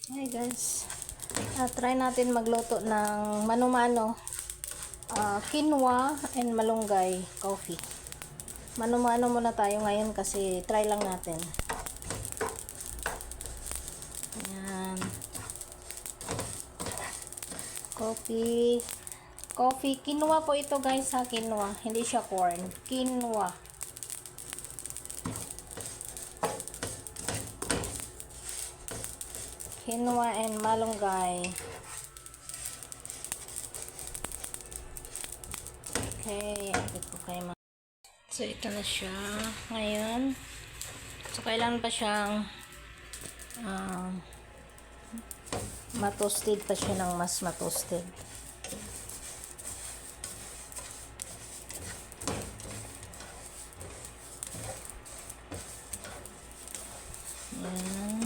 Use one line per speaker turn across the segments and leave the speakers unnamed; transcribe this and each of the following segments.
Hey guys, try natin magluto ng mano-mano, quinoa and malunggay coffee. Mano-mano muna tayo ngayon kasi try lang natin. Ayan. Coffee, quinoa po ito guys ha, quinoa. Hindi siya corn, quinoa. Quinoa and malunggay. Okay, add ko kay So, ito na siya. Ngayon, so, kailangan pa siyang matoasted pa siya ng mas matoasted. Ayan.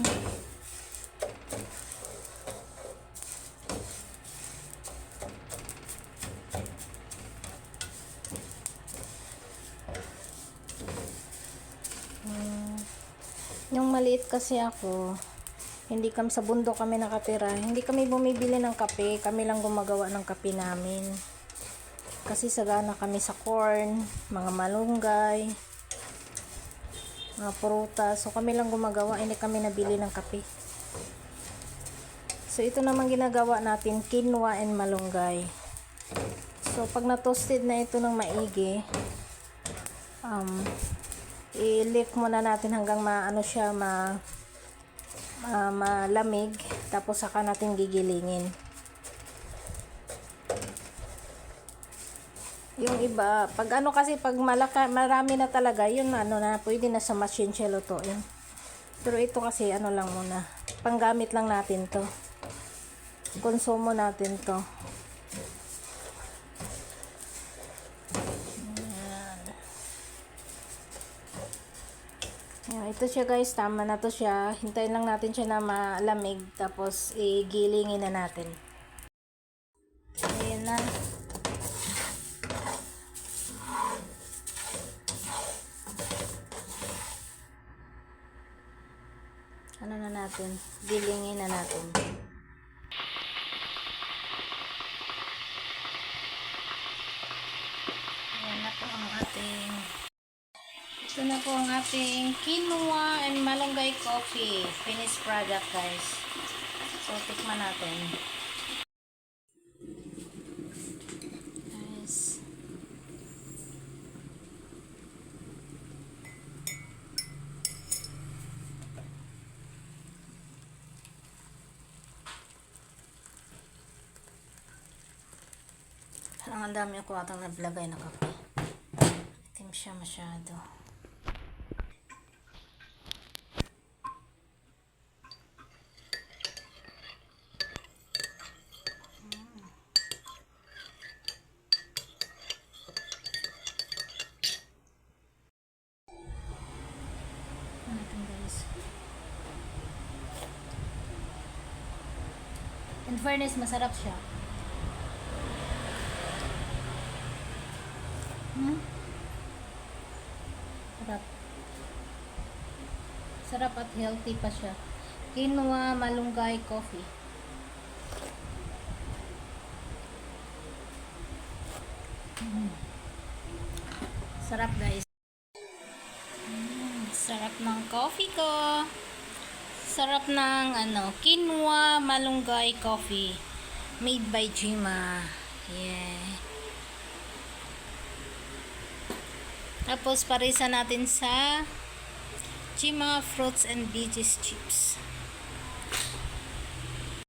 Yung maliit kasi ako, hindi kami sa bundok kami nakatira, hindi kami bumibili ng kape, kami lang gumagawa ng kape namin. Kasi sagana kami sa corn, mga malunggay, mga prutas, so kami lang gumagawa, hindi kami nabili ng kape. So ito naman ginagawa natin, quinoa and malunggay. So pag na-toasted na ito ng maigi, i-lift muna natin hanggang maano siya malamig, tapos saka natin gigilingin. Yung iba, pag ano kasi pag marami na talaga, yun ano na, pwede na sa machine siya lutuin. Pero ito kasi ano lang muna, panggamit lang natin to. Konsumo natin to. Ayan, ito siya guys, tama na to siya. Hintayin lang natin siya na malamig, tapos igilingin na natin. Ayan na. Ano na natin? Gilingin na natin. Ayan na po ang ating ito na po ang ating quinoa and malunggay coffee. Finished product guys. So, tikman natin. Guys. Parang ang dami ako atang naglagay na kape. Itim siya masyado. In fairness, masarap siya. Sarap. Sarap at healthy pa siya. Quinoa, malunggay, coffee. Sarap guys. Sarap ng coffee ko. Sarap ng quinoa, malunggay coffee. Made by Jima. Yeah. Tapos parisa natin sa Jima fruits and veggies chips.